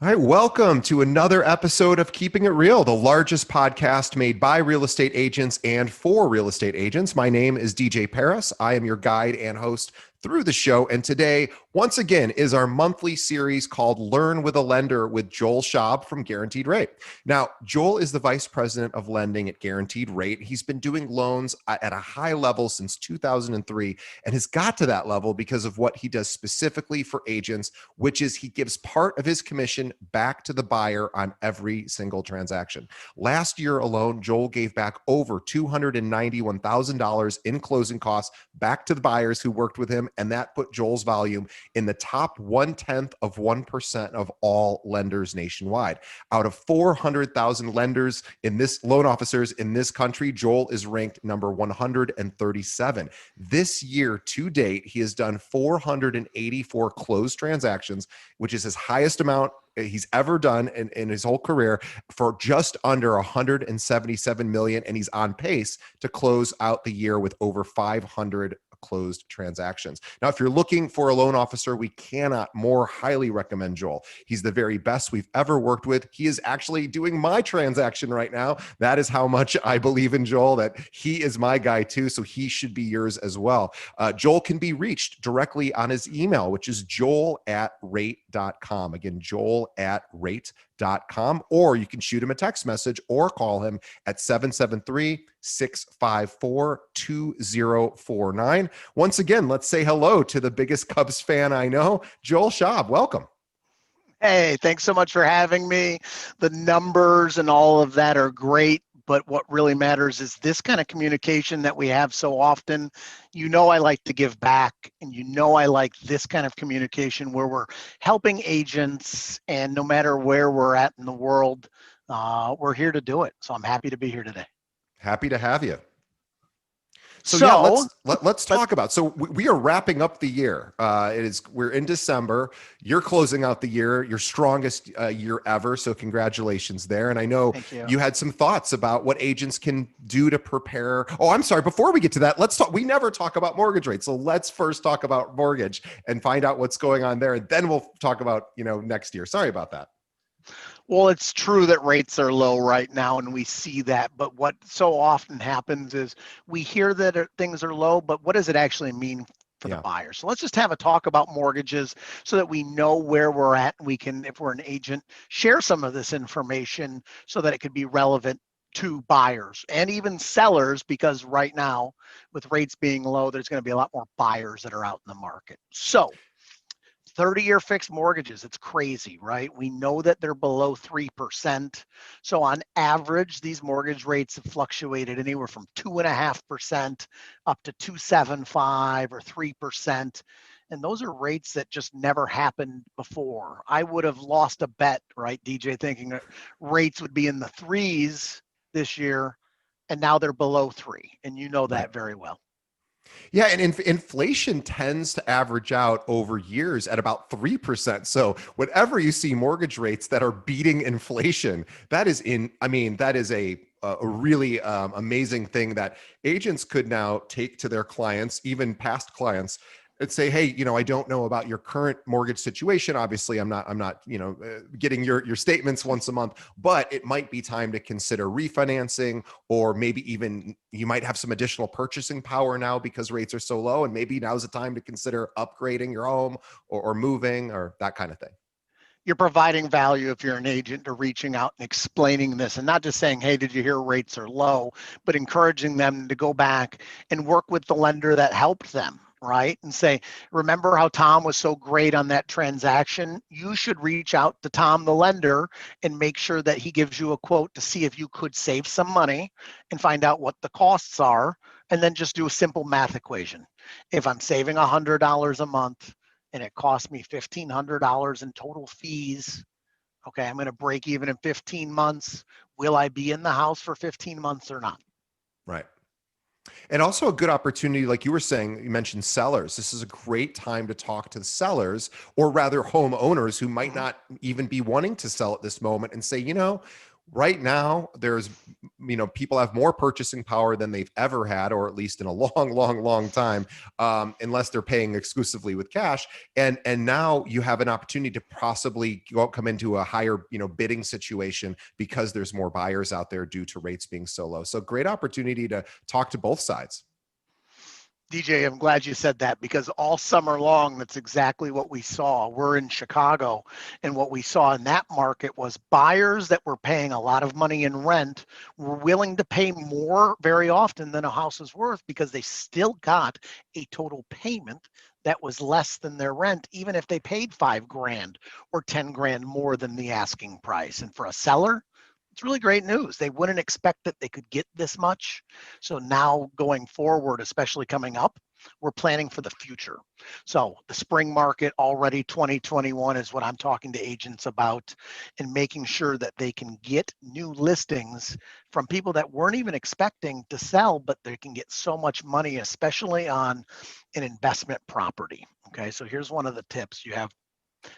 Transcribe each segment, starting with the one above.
All right, welcome to another episode of Keeping It Real, the largest podcast made by real estate agents and for real estate agents. My name is DJ Paris. I am your guide and host through the show. And today, once again, is our monthly series called Learn with a Lender with Joel Schaub from Guaranteed Rate. Now, Joel is the vice president of lending at Guaranteed Rate. He's been doing loans at a high level since 2003 and has got to that level because of what he does specifically for agents, which is he gives part of his commission back to the buyer on every single transaction. Last year alone, Joel gave back over $291,000 in closing costs back to the buyers who worked with him, and that put Joel's volume in the top 0.1% of all lenders nationwide. Out of 400,000 lenders in this loan officers in this country, Joel is ranked number 137. This year to date, he has done 484 closed transactions, which is his highest amount he's ever done in his whole career, for just under 177 million. And he's on pace to close out the year with over 500 closed transactions. Now, if you're looking for a loan officer, we cannot more highly recommend Joel. He's the very best we've ever worked with. He is actually doing my transaction right now. That is how much I believe in Joel, that he is my guy too. So he should be yours as well. Joel can be reached directly on his email, which is joel@rate.com. Again, joel@rate.com, or you can shoot him a text message or call him at 773-654-2049. Once again, let's say hello to the biggest Cubs fan I know, Joel Schaub. Welcome. Hey, thanks so much for having me. The numbers and all of that are great, but what really matters is this kind of communication that we have so often. You know, I like to give back, and you know, I like this kind of communication where we're helping agents, and no matter where we're at in the world, we're here to do it. So I'm happy to be here today. Happy to have you. So let's talk about. So we are wrapping up the year. We're in December. You're closing out the year, your strongest year ever. So congratulations there. And I know you had some thoughts about what agents can do to prepare. Oh, I'm sorry. Before we get to that, let's talk. We never talk about mortgage rates, so let's first talk about mortgage and find out what's going on there, and then we'll talk about next year. Sorry about that. Well, it's true that rates are low right now, and we see that. But what so often happens is we hear that things are low, but what does it actually mean for the buyer? So let's just have a talk about mortgages so that we know where we're at. And we can, if we're an agent, share some of this information so that it could be relevant to buyers and even sellers, because right now, with rates being low, there's going to be a lot more buyers that are out in the market. So 30-year fixed mortgages, it's crazy, right? We know that they're below 3%. So on average, these mortgage rates have fluctuated anywhere from 2.5% up to 2.75 or 3%. And those are rates that just never happened before. I would have lost a bet, right, DJ, thinking that rates would be in the threes this year, and now they're below 3. And you know that very well. Yeah, and inflation tends to average out over years at about 3%. So whenever you see mortgage rates that are beating inflation, that is a really amazing thing that agents could now take to their clients, even past clients, and say, hey, I don't know about your current mortgage situation. Obviously, I'm not, getting your statements once a month, but it might be time to consider refinancing, or maybe even you might have some additional purchasing power now because rates are so low, and maybe now's the time to consider upgrading your home or moving or that kind of thing. You're providing value if you're an agent to reaching out and explaining this, and not just saying, hey, did you hear rates are low, but encouraging them to go back and work with the lender that helped them, right? And say, remember how Tom was so great on that transaction? You should reach out to Tom, the lender, and make sure that he gives you a quote to see if you could save some money and find out what the costs are, and then just do a simple math equation. If I'm saving $100 a month, and it cost me $1,500 in total fees, okay, I'm going to break even in 15 months. Will I be in the house for 15 months or not? Right. And also a good opportunity, like you were saying, you mentioned sellers. This is a great time to talk to the sellers, or rather homeowners who might not even be wanting to sell at this moment, and say, Right now, there's, people have more purchasing power than they've ever had, or at least in a long time, unless they're paying exclusively with cash. And now you have an opportunity to possibly come into a higher, bidding situation because there's more buyers out there due to rates being so low. So great opportunity to talk to both sides. DJ, I'm glad you said that, because all summer long, that's exactly what we saw. We're in Chicago, and what we saw in that market was buyers that were paying a lot of money in rent were willing to pay more very often than a house is worth, because they still got a total payment that was less than their rent, even if they paid $5,000 or $10,000 more than the asking price. And for a seller, it's really great news. They wouldn't expect that they could get this much. So now going forward, especially coming up, we're planning for the future. So the spring market already 2021 is what I'm talking to agents about, and making sure that they can get new listings from people that weren't even expecting to sell, but they can get so much money, especially on an investment property. Okay, so here's one of the tips. You have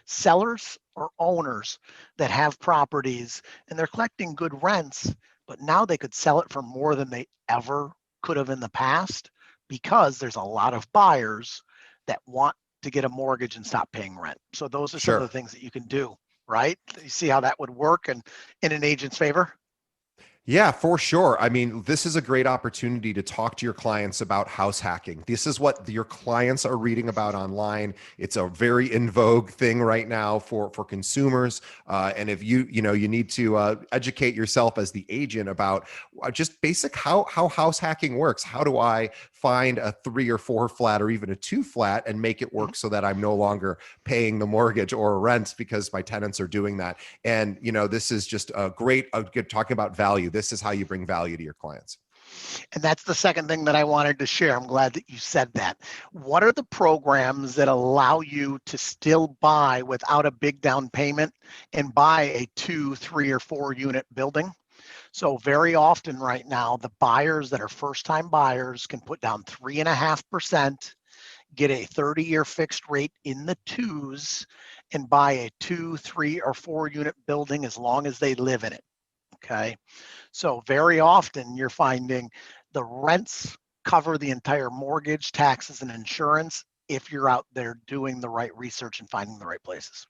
sellers or owners that have properties and they're collecting good rents, but now they could sell it for more than they ever could have in the past, because there's a lot of buyers that want to get a mortgage and stop paying rent. So those are some of the Sure. things that you can do, right? You see how that would work and in an agent's favor? Yeah, for sure. I mean, this is a great opportunity to talk to your clients about house hacking. This is what your clients are reading about online. It's a very in vogue thing right now for consumers. And if you need to educate yourself as the agent about just basic how house hacking works. How do I find a 3 or 4 flat or even a 2 flat and make it work so that I'm no longer paying the mortgage or rent because my tenants are doing that? And this is just a good talking about value. This is how you bring value to your clients. And that's the second thing that I wanted to share. I'm glad that you said that. What are the programs that allow you to still buy without a big down payment and buy a 2, 3, or 4 unit building? So very often right now, the buyers that are first time buyers can put down 3.5%, get a 30-year fixed rate in the twos, and buy a 2, 3, or 4 unit building as long as they live in it. Okay. So very often you're finding the rents cover the entire mortgage, taxes, and insurance if you're out there doing the right research and finding the right places.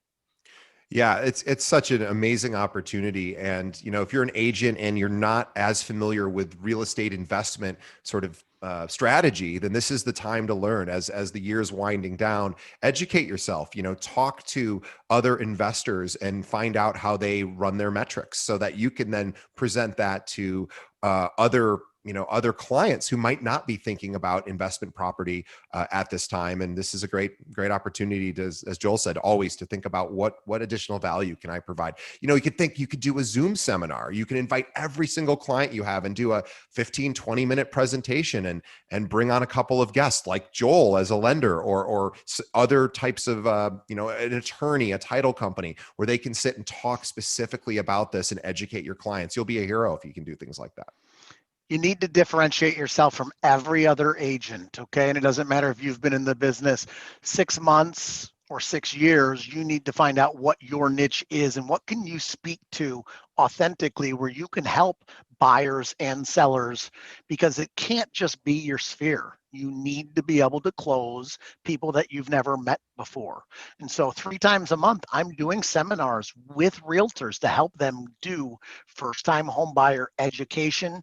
Yeah, it's such an amazing opportunity. And if you're an agent and you're not as familiar with real estate investment sort of strategy, then this is the time to learn. As the year's winding down, educate yourself. Talk to other investors and find out how they run their metrics, so that you can then present that to other clients who might not be thinking about investment property at this time. And this is a great opportunity to, as Joel said, always to think about what additional value can I provide. You could think you could do a Zoom seminar. You can invite every single client you have and do a 15-20 minute presentation, and bring on a couple of guests like Joel as a lender, or other types of an attorney, a title company, where they can sit and talk specifically about this and educate your clients. You'll be a hero if you can do things like that. You need to differentiate yourself from every other agent, okay? And it doesn't matter if you've been in the business 6 months or 6 years, you need to find out what your niche is and what can you speak to authentically, where you can help buyers and sellers, because it can't just be your sphere. You need to be able to close people that you've never met before. And so 3 times a month, I'm doing seminars with realtors to help them do first-time home buyer education,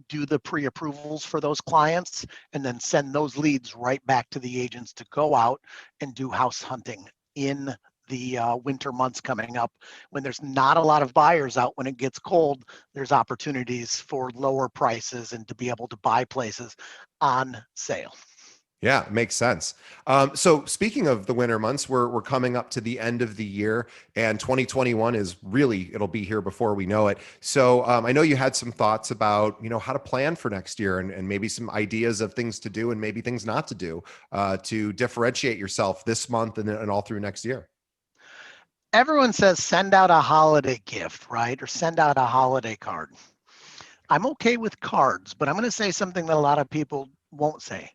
do the pre-approvals for those clients, and then send those leads right back to the agents to go out and do house hunting in the winter months coming up, when there's not a lot of buyers out. When it gets cold, there's opportunities for lower prices and to be able to buy places on sale. Yeah, makes sense. So speaking of the winter months, we're coming up to the end of the year, and 2021 is really, it'll be here before we know it. So I know you had some thoughts about how to plan for next year, and maybe some ideas of things to do and maybe things not to do to differentiate yourself this month and all through next year. Everyone says send out a holiday gift, right? Or send out a holiday card. I'm okay with cards, but I'm going to say something that a lot of people won't say.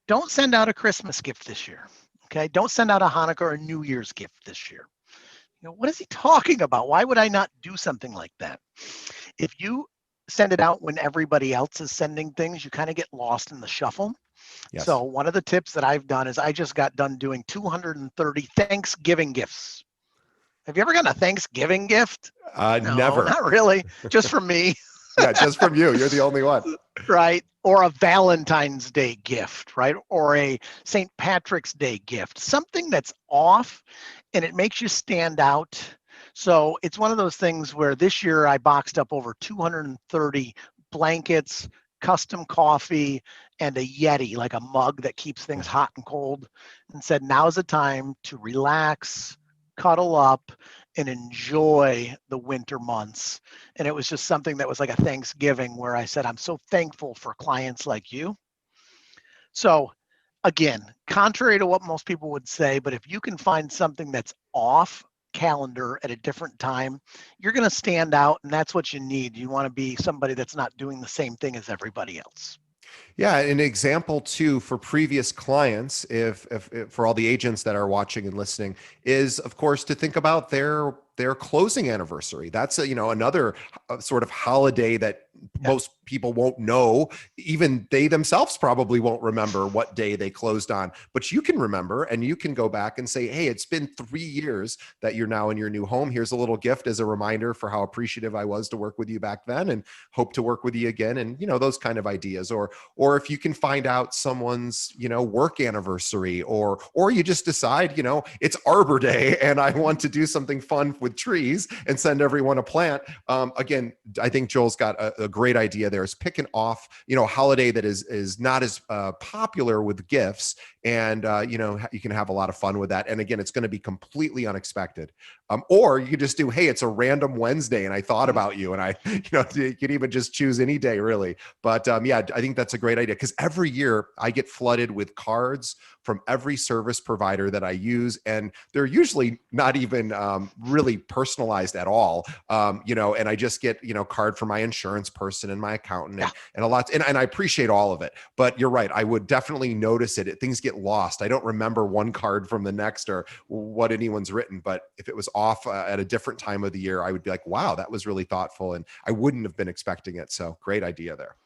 Don't send out a Christmas gift this year. Okay. Don't send out a Hanukkah or a New Year's gift this year. What is he talking about? Why would I not do something like that? If you send it out when everybody else is sending things, you kind of get lost in the shuffle. Yes. So one of the tips that I've done is I just got done doing 230 Thanksgiving gifts. Have you ever gotten a Thanksgiving gift? No, Never. not really. Just from me. Yeah, just from you. You're the only one. Right? Or a Valentine's Day gift, right? Or a St. Patrick's Day gift, something that's off and it makes you stand out. So it's one of those things where this year I boxed up over 230 blankets, custom coffee, and a Yeti, like a mug that keeps things hot and cold, and said, now's the time to relax, cuddle up, and enjoy the winter months. And it was just something that was like a Thanksgiving where I said, I'm so thankful for clients like you. So again, contrary to what most people would say, but if you can find something that's off calendar at a different time, you're going to stand out, and that's what you need. You want to be somebody that's not doing the same thing as everybody else. Yeah, an example too for previous clients, if for all the agents that are watching and listening, is of course to think about their closing anniversary. That's another sort of holiday that Yeah. most people won't know. Even they themselves probably won't remember what day they closed on, but you can remember and you can go back and say, hey, it's been 3 years that you're now in your new home. Here's a little gift as a reminder for how appreciative I was to work with you back then and hope to work with you again. And those kind of ideas. Or if you can find out someone's work anniversary, or you just decide it's Arbor Day and I want to do something fun with trees and send everyone a plant. Again, I think Joel's got a great idea there, is picking off a holiday that is not as popular with gifts, and you can have a lot of fun with that. And again, it's going to be completely unexpected. Or you could just do, hey, it's a random Wednesday and I thought about you, and you could even just choose any day really. But yeah, I think that's a great idea, because every year I get flooded with cards from every service provider that I use, and they're usually not even really personalized at all. And I just get card from my insurance person and my accountant, and a lot, and I appreciate all of it. But you're right, I would definitely notice it. Things get lost. I don't remember one card from the next or what anyone's written. But if it was off at a different time of the year, I would be like, wow, that was really thoughtful, and I wouldn't have been expecting it. So great idea there.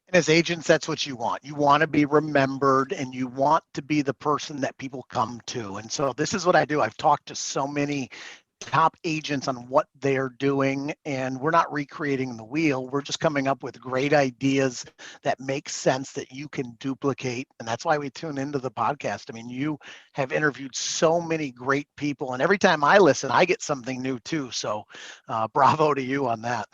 And as agents, that's what you want. You want to be remembered and you want to be the person that people come to. And so this is what I do. I've talked to so many top agents on what they're doing, and we're not recreating the wheel. We're just coming up with great ideas that make sense that you can duplicate. And that's why we tune into the podcast. I mean, you have interviewed so many great people, and every time I listen, I get something new too. So bravo to you on that.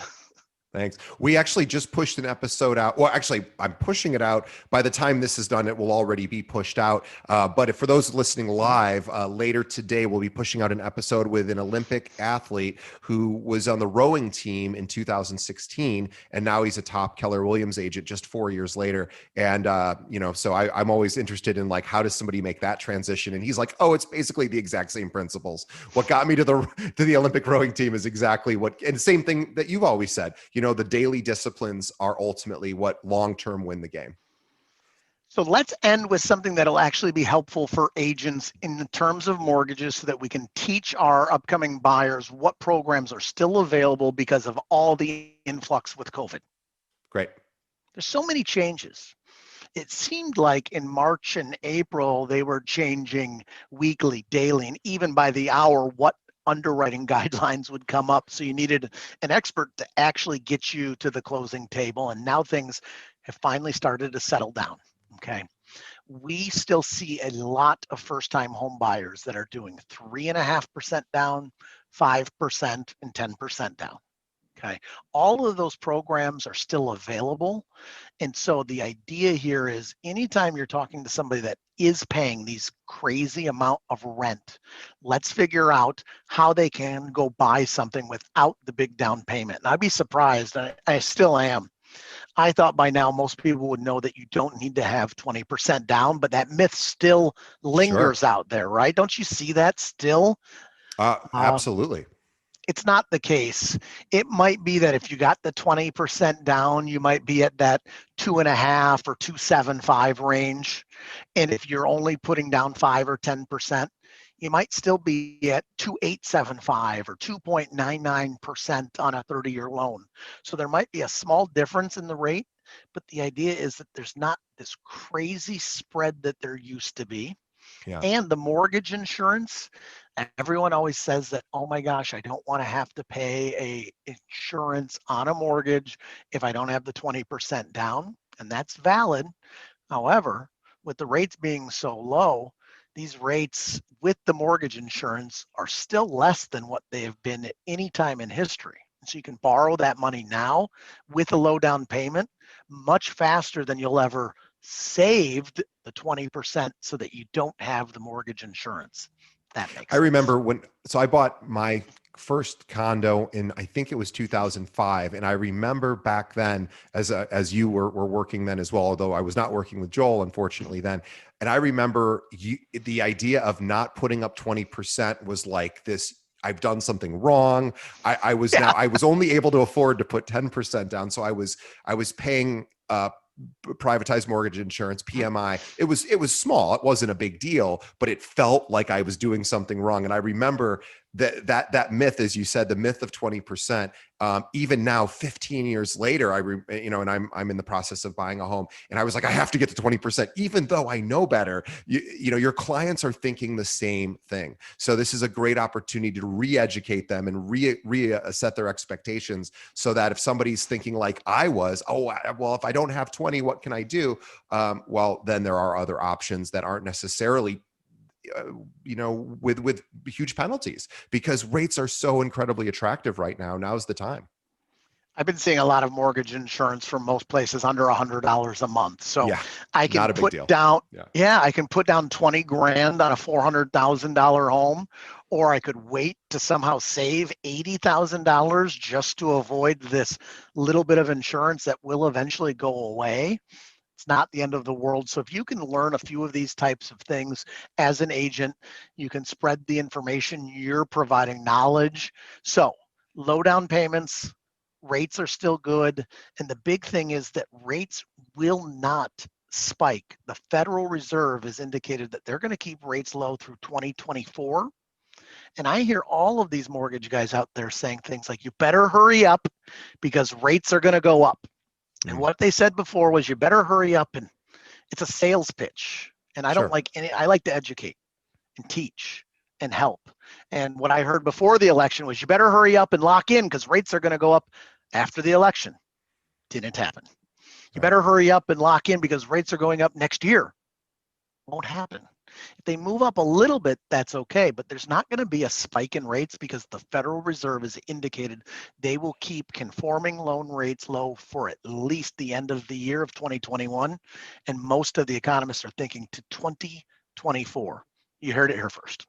Thanks. We actually just pushed an episode out. Well, actually, I'm pushing it out. By the time this is done, it will already be pushed out. But for those listening live, later today, we'll be pushing out an episode with an Olympic athlete who was on the rowing team in 2016, and now he's a top Keller Williams agent just 4 years later. And so I'm always interested in, like, how does somebody make that transition? And he's like, oh, it's basically the exact same principles. What got me to the Olympic rowing team is exactly what, and the same thing that you've always said. The daily disciplines are ultimately what long-term win the game. So let's end with something that'll actually be helpful for agents in terms of mortgages, so that we can teach our upcoming buyers what programs are still available because of all the influx with COVID. Great. There's so many changes. It seemed like in March and April, they were changing weekly, daily, and even by the hour what underwriting guidelines would come up. So you needed an expert to actually get you to the closing table. And now things have finally started to settle down. Okay. We still see a lot of first-time home buyers that are doing 3.5% down, 5%, and 10% down. Okay. All of those programs are still available. And so the idea here is, anytime you're talking to somebody that is paying these crazy amount of rent, let's figure out how they can go buy something without the big down payment. And I'd be surprised, I still am. I thought by now most people would know that you don't need to have 20% down, but that myth still lingers out there, right? Don't you see that still? Absolutely. It's not the case. It might be that if you got the 20% down, you might be at that 2.5 or 2.75 range. And if you're only putting down 5 or 10%, you might still be at 2.875 or 2.99% on a 30-year loan. So there might be a small difference in the rate, but the idea is that there's not this crazy spread that there used to be. Yeah. And the mortgage insurance, everyone always says that, oh my gosh, I don't want to have to pay a insurance on a mortgage if I don't have the 20% down. And that's valid. However, with the rates being so low, these rates with the mortgage insurance are still less than what they have been at any time in history. So you can borrow that money now with a low down payment much faster than you'll ever saved the 20% so that you don't have the mortgage insurance. That makes I sense. remember so I bought my first condo in, I think it was 2005. And I remember back then, as you were working then as well, although I was not working with Joel, unfortunately then. And I remember the idea of not putting up 20% was like this, I've done something wrong. I was only able to afford to put 10% down. So I was paying privatized mortgage insurance, PMI. It was small. It wasn't a big deal, but it felt like I was doing something wrong. And I remember that myth, as you said, the myth of 20%. Even now, 15 years later, and I'm in the process of buying a home, and I was like, I have to get to 20%, even though I know better. Your clients are thinking the same thing. So this is a great opportunity to re-educate them and set their expectations, so that if somebody's thinking like I was, oh, well, if I don't have 20, what can I do? Well, then there are other options that aren't necessarily with huge penalties, because rates are so incredibly attractive right now. Now's the time. I've been seeing a lot of mortgage insurance from most places under $100 a month. So yeah, I can not a big deal. I can put down 20 grand on a $400,000 home, or I could wait to somehow save $80,000 just to avoid this little bit of insurance that will eventually go away. It's not the end of the world. So if you can learn a few of these types of things as an agent, you can spread the information, you're providing knowledge. So low down payments, rates are still good. And the big thing is that rates will not spike. The Federal Reserve has indicated that they're going to keep rates low through 2024. And I hear all of these mortgage guys out there saying things like, you better hurry up because rates are going to go up. And what they said before was, you better hurry up, and it's a sales pitch. And I don't like I like to educate and teach and help. And what I heard before the election was, you better hurry up and lock in because rates are going to go up after the election. Didn't happen. You better hurry up and lock in because rates are going up next year. Won't happen. If they move up a little bit, that's okay, but there's not going to be a spike in rates because the Federal Reserve has indicated they will keep conforming loan rates low for at least the end of the year of 2021, and most of the economists are thinking to 2024. You heard it here first.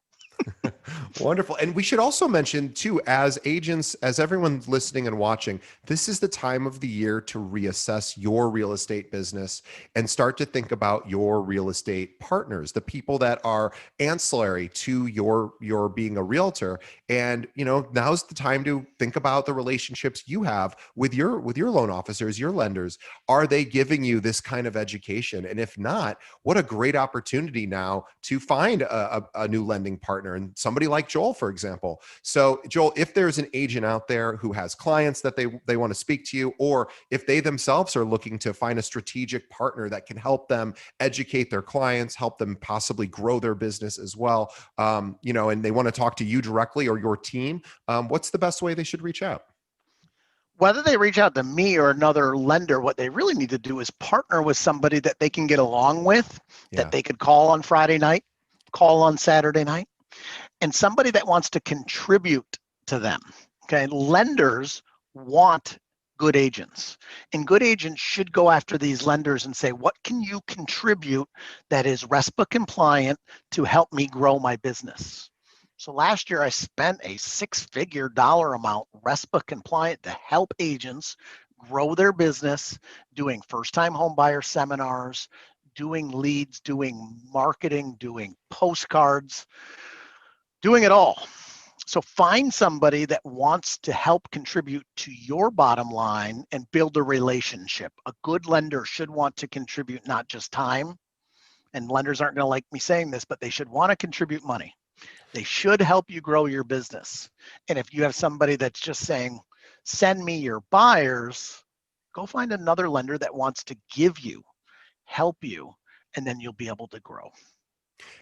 Wonderful. And we should also mention too, as agents, as everyone listening and watching, this is the time of the year to reassess your real estate business and start to think about your real estate partners, the people that are ancillary to your being a realtor. And now's the time to think about the relationships you have with your loan officers, your lenders. Are they giving you this kind of education? And if not, what a great opportunity now to find a new lending partner, and somebody like Joel, for example. So Joel, if there's an agent out there who has clients that they want to speak to you, or if they themselves are looking to find a strategic partner that can help them educate their clients, help them possibly grow their business as well, and they want to talk to you directly or your team, what's the best way they should reach out? Whether they reach out to me or another lender, what they really need to do is partner with somebody that they can get along with, that they could call on Friday night, call on Saturday night, and somebody that wants to contribute to them. Okay, lenders want good agents, and good agents should go after these lenders and say, what can you contribute that is RESPA compliant to help me grow my business? So last year I spent a six-figure dollar amount RESPA compliant to help agents grow their business, doing first-time home buyer seminars, doing leads, doing marketing, doing postcards, doing it all. So find somebody that wants to help contribute to your bottom line and build a relationship. A good lender should want to contribute not just time, and lenders aren't going to like me saying this, but they should want to contribute money. They should help you grow your business. And if you have somebody that's just saying, send me your buyers, go find another lender that wants to give you, help you, and then you'll be able to grow.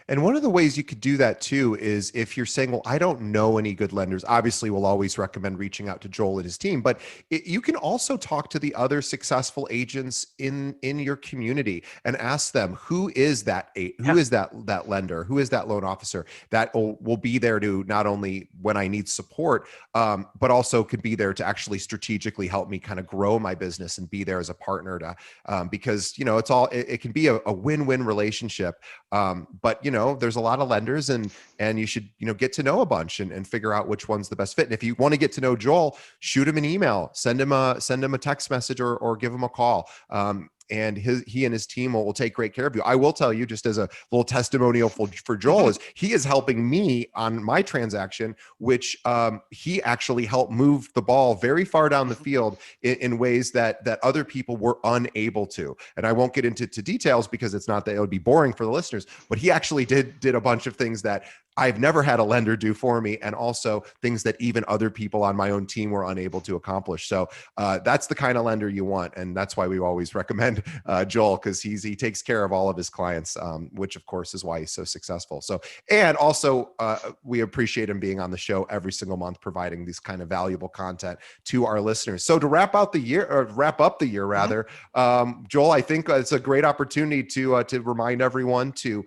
And one of the ways you could do that too is if you're saying, well, I don't know any good lenders, obviously we'll always recommend reaching out to Joel and his team, but you can also talk to the other successful agents in your community and ask them, who is that Yeah. that lender, who is that loan officer that will be there to not only when I need support, but also could be there to actually strategically help me kind of grow my business and be there as a partner to, because, you know, it can be a win-win relationship. But there's a lot of lenders and you should, get to know a bunch and figure out which one's the best fit. And if you want to get to know Joel, shoot him an email, send him a text message or give him a call. And he and his team will take great care of you. I will tell you, just as a little testimonial for Joel, is he is helping me on my transaction, which he actually helped move the ball very far down the field in ways that other people were unable to. And I won't get into details because it's not that it would be boring for the listeners, but he actually did a bunch of things that I've never had a lender do for me, and also things that even other people on my own team were unable to accomplish. So that's the kind of lender you want, and that's why we always recommend Joel, because he takes care of all of his clients, which of course is why he's so successful. So, and also we appreciate him being on the show every single month, providing these kind of valuable content to our listeners. So to wrap up the year rather, Joel, I think it's a great opportunity to remind everyone to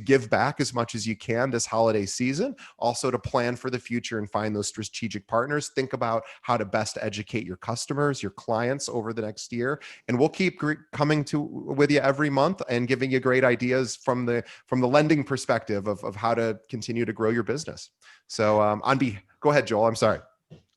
give back as much as you can this holiday season, also to plan for the future and find those strategic partners. Think about how to best educate your customers, your clients over the next year, and we'll keep coming with you every month and giving you great ideas from the lending perspective of how to continue to grow your business. So go ahead, Joel. I'm sorry.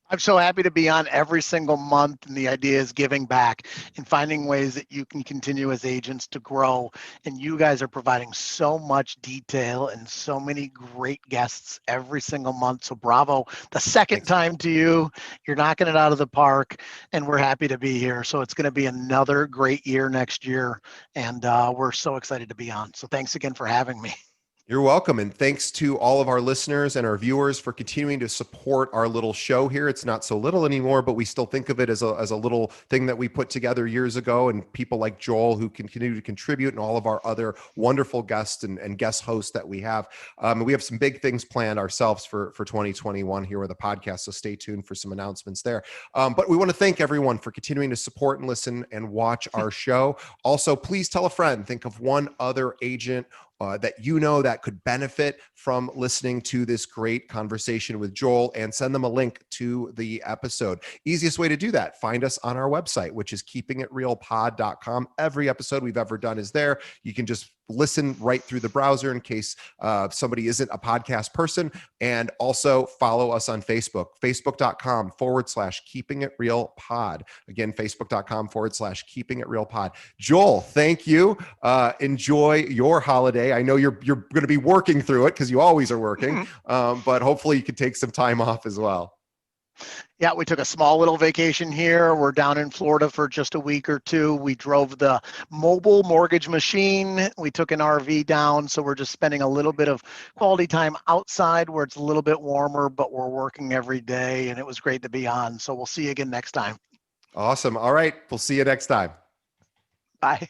I'm so happy to be on every single month, and the idea is giving back and finding ways that you can continue as agents to grow. And you guys are providing so much detail and so many great guests every single month. So bravo, the second Thanks. time to you. You're knocking it out of the park, and we're happy to be here. So it's going to be another great year next year, and we're so excited to be on. So thanks again for having me. You're welcome. And thanks to all of our listeners and our viewers for continuing to support our little show here. It's not so little anymore, but we still think of it as a little thing that we put together years ago, and people like Joel who can continue to contribute, and all of our other wonderful guests and guest hosts that we have. We have some big things planned ourselves for 2021 here with the podcast. So stay tuned for some announcements there. But we want to thank everyone for continuing to support and listen and watch our show. Also, please tell a friend, think of one other agent that that could benefit from listening to this great conversation with Joel, and send them a link to the episode. Easiest way to do that, find us on our website, which is keepingitrealpod.com. Every episode we've ever done is there. You can just listen right through the browser in case somebody isn't a podcast person. And also follow us on Facebook, facebook.com/keepingitrealpod. Again, facebook.com/keepingitrealpod. Joel, thank you. Enjoy your holiday. I know you're going to be working through it because you always are working, but hopefully you can take some time off as well. Yeah, we took a small little vacation here. We're down in Florida for just a week or two. We drove the mobile mortgage machine. We took an RV down. So we're just spending a little bit of quality time outside where it's a little bit warmer, but we're working every day, and it was great to be on. So we'll see you again next time. Awesome. All right. We'll see you next time. Bye.